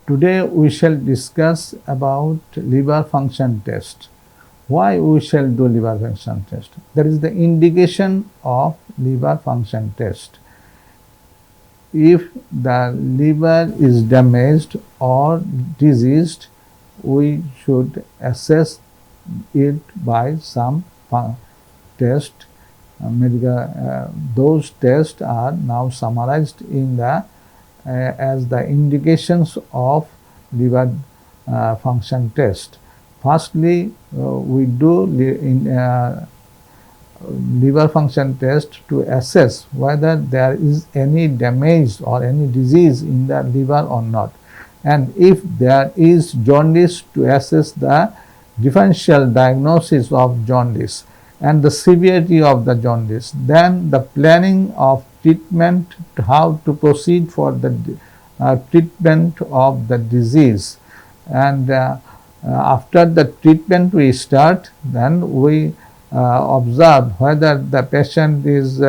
Today we shall discuss about liver function test. Why we shall do liver function test? That is the indication of liver function test. If the liver is damaged or diseased, we should assess it by some test. Those tests are now summarized in the as the indications of liver function test. Firstly, we do liver function test to assess whether there is any damage or any disease in the liver or not, and if there is jaundice, to assess the differential diagnosis of jaundice and the severity of the jaundice, then the planning of treatment, how to proceed for the treatment of the disease, and after the treatment we start, then we observe whether the patient is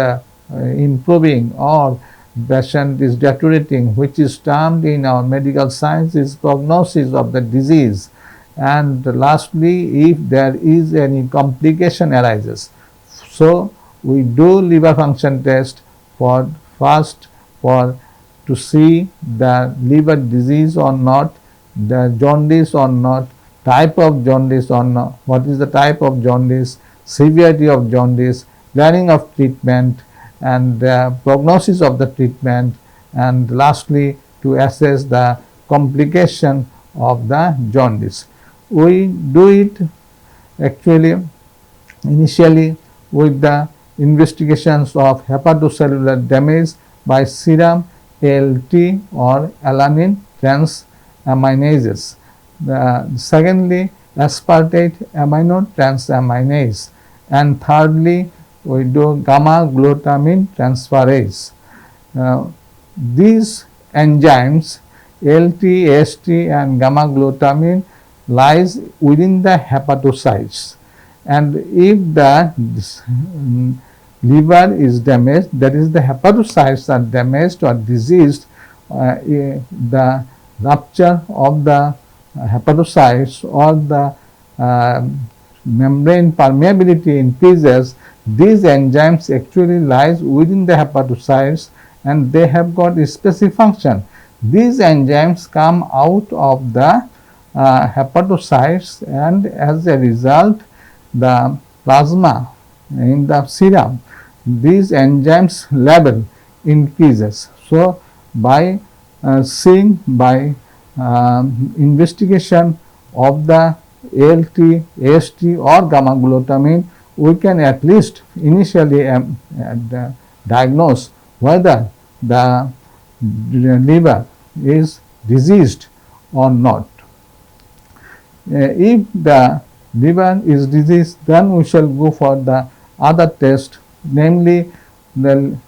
improving or patient is deteriorating, which is termed in our medical science is prognosis of the disease. And lastly, if there is any complication arises, so we do liver function test for first for to see the liver disease or not, the jaundice or not, type of jaundice or not, what is the type of jaundice, severity of jaundice, planning of treatment, and prognosis of the treatment, and lastly to assess the complication of the jaundice. We do it actually initially with the investigations of hepatocellular damage by serum ALT or alanine transaminases. Secondly, aspartate amino transaminase, and thirdly we do gamma glutamine transferase. These enzymes ALT, AST and gamma glutamine lies within the hepatocytes, and if the liver is damaged, that is the hepatocytes are damaged or diseased, the rupture of the hepatocytes or the membrane permeability increases. These enzymes actually lies within the hepatocytes and they have got a specific function. These enzymes come out of the hepatocytes, and as a result the plasma in the serum, these enzymes level increases. So by seeing by investigation of the ALT, AST or gamma glutamine, we can at least initially diagnose whether the liver is diseased or not. If the liver is diseased, then we shall go for the other test, namely the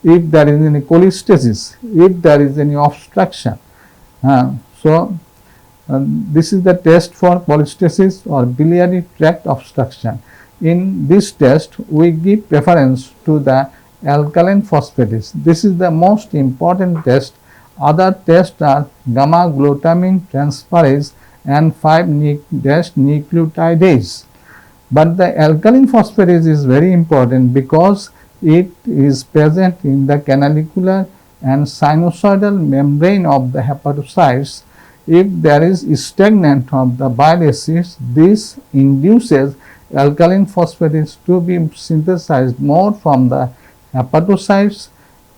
if there is any cholestasis, if there is any obstruction. This is the test for cholestasis or biliary tract obstruction. In this test, we give preference to the alkaline phosphatase. This is the most important test. Other tests are gamma glutamine transferase and 5-nucleotidase. But the alkaline phosphatase is very important because it is present in the canalicular and sinusoidal membrane of the hepatocytes. If there is stagnant of the bile acids, this induces alkaline phosphatase to be synthesized more from the hepatocytes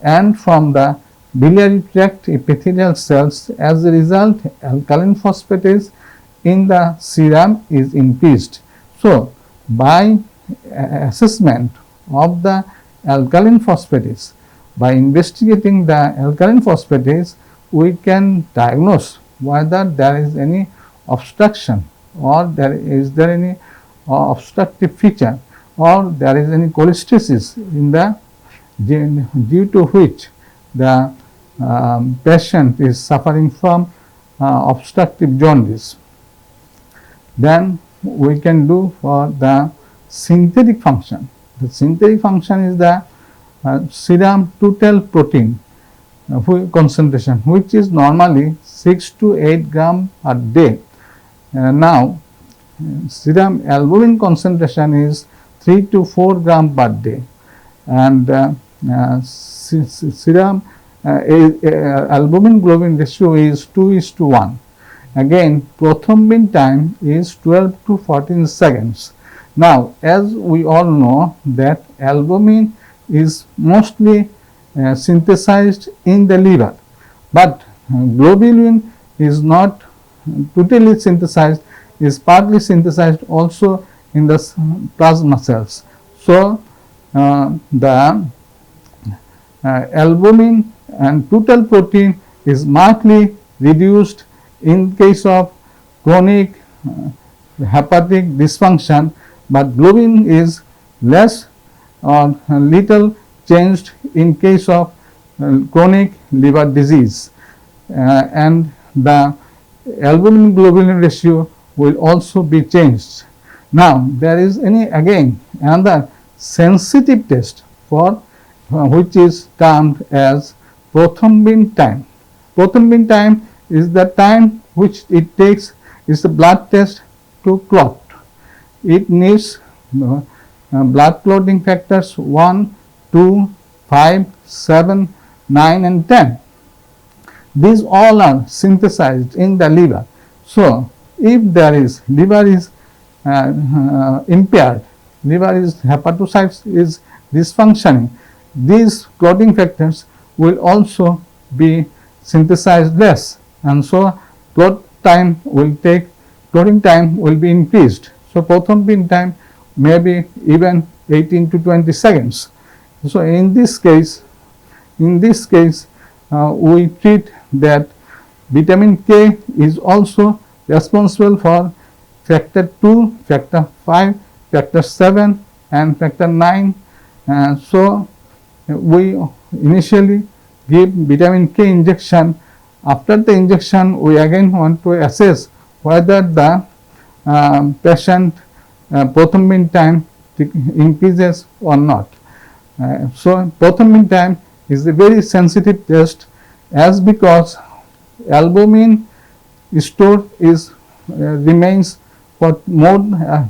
and from the biliary tract epithelial cells. As a result, alkaline phosphatase in the serum is increased. So, by assessment of the alkaline phosphatase, by investigating the alkaline phosphatase, we can diagnose whether there is any obstruction or there is any obstructive feature or there is any cholestasis in the due to which the patient is suffering from obstructive jaundice. Then we can do for the synthetic function. The synthetic function is the serum total protein. concentration, which is normally 6 to 8 gram per day. Now serum albumin concentration is 3 to 4 gram per day, and serum albumin globulin ratio is 2:1. Again, prothrombin time is 12 to 14 seconds. Now, as we all know that albumin is mostly synthesized in the liver, but globulin is not totally synthesized, is partly synthesized also in the plasma cells. So, the albumin and total protein is markedly reduced in case of chronic hepatic dysfunction, but globin is less or little changed in case of chronic liver disease, and the albumin globulin ratio will also be changed. Now there is again another sensitive test for which is termed as prothrombin time. Prothrombin time is the time which it takes, is the blood test to clot. It needs blood clotting factors 1, 2, 5, 7, 9 and 10. These all are synthesized in the liver. So, if there is liver is impaired, liver is hepatocytes is dysfunctioning, these clotting factors will also be synthesized less, and so clotting time will be increased. So prothrombin time may be even 18 to 20 seconds. So in this case we treat that vitamin K is also responsible for factor 2, factor 5, factor 7 and factor 9. So we initially give vitamin K injection. After the injection, we again want to assess whether the patient prothrombin time increases or not. So prothrombin time is a very sensitive test, as because albumin store is remains for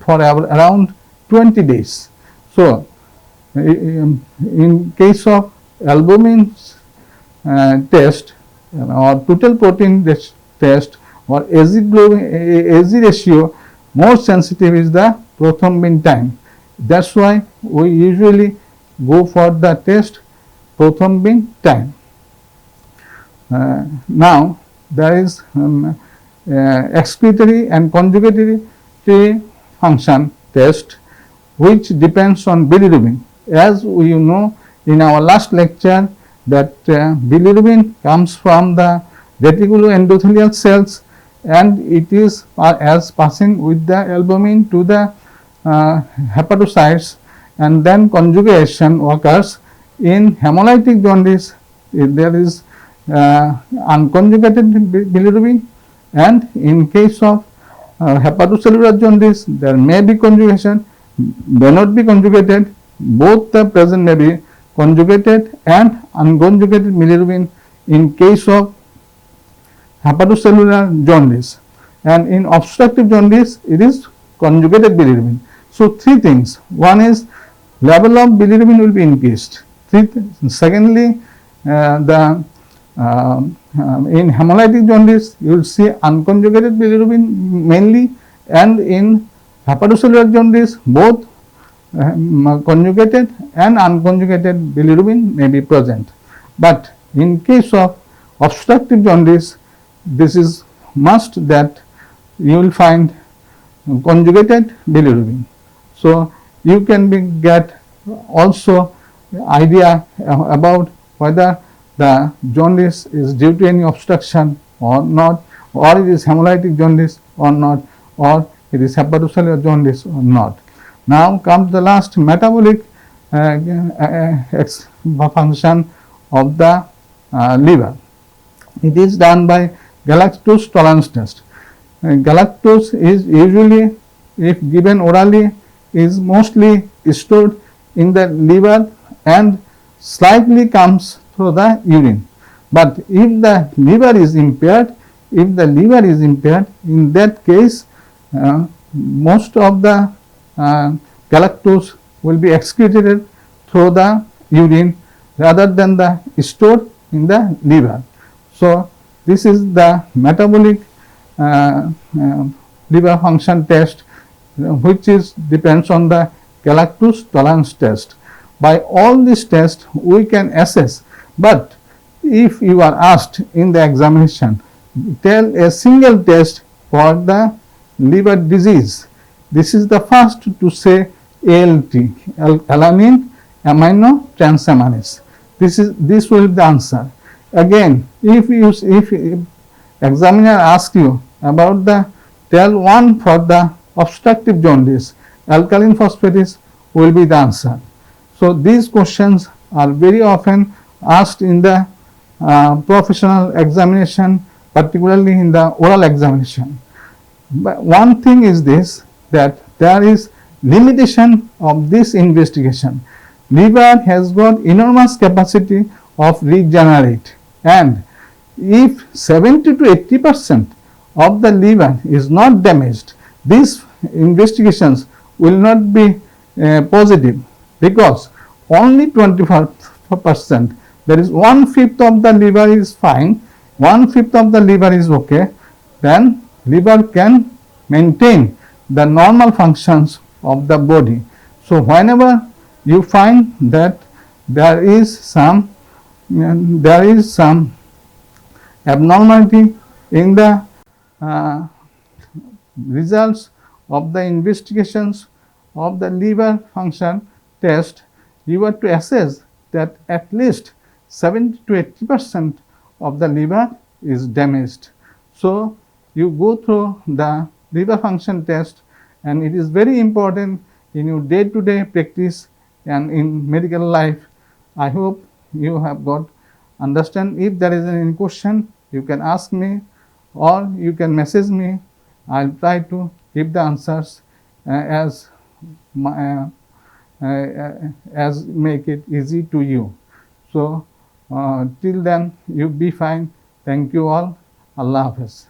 around 20 days. So in case of albumin test or total protein test or AZ ratio, more sensitive is the prothrombin time. That's why we usually go for the test prothrombin time. Now there is excretory and conjugatory function test, which depends on bilirubin. As we know in our last lecture that bilirubin comes from the reticuloendothelial cells, and it is as passing with the albumin to the hepatocytes, and then conjugation occurs. In hemolytic jaundice there is unconjugated bilirubin, and in case of hepatocellular jaundice there may be conjugation, may not be conjugated. Both the present may be conjugated and unconjugated bilirubin in case of hepatocellular jaundice, and in obstructive jaundice it is conjugated bilirubin. So three things: one is level of bilirubin will be increased. Secondly, in hemolytic jaundice you will see unconjugated bilirubin mainly, and in hepatocellular jaundice both conjugated and unconjugated bilirubin may be present. But in case of obstructive jaundice, this is must that you will find conjugated bilirubin. So you can get also idea about whether the jaundice is due to any obstruction or not, or it is hemolytic jaundice or not, or it is hepatocellular jaundice or not. Now comes the last, metabolic function of the liver. It is done by galactose tolerance test. Galactose is usually, if given orally, is mostly stored in the liver and slightly comes through the urine. But if the liver is impaired, in that case, most of the galactose will be excreted through the urine rather than the stored in the liver. So this is the metabolic liver function test, which is depends on the galactose tolerance test. By all these tests we can assess, but if you are asked in the examination, tell a single test for the liver disease, this is the first to say ALT, alanine amino transaminase. This will be the answer. Again, if examiner asks you about the, tell one for the obstructive jaundice, alkaline phosphatase will be the answer. So these questions are very often asked in the professional examination, particularly in the oral examination. But one thing is this, that there is limitation of this investigation. Liver has got enormous capacity of regenerate, and if 70 to 80% of the liver is not damaged, these investigations will not be positive, because only 24%, that is 1/5 of the liver is fine, 1/5 of the liver is okay, then liver can maintain the normal functions of the body. So whenever you find that there is some abnormality in the results of the investigations of the liver function test, you have to assess that at least 70 to 80% of the liver is damaged. So you go through the liver function test, and it is very important in your day-to-day practice and in medical life. I hope you have got understand. If there is any question, you can ask me or you can message me. I will try to give the answers as make it easy to you. So till then, you be fine. Thank you all. Allah Hafiz.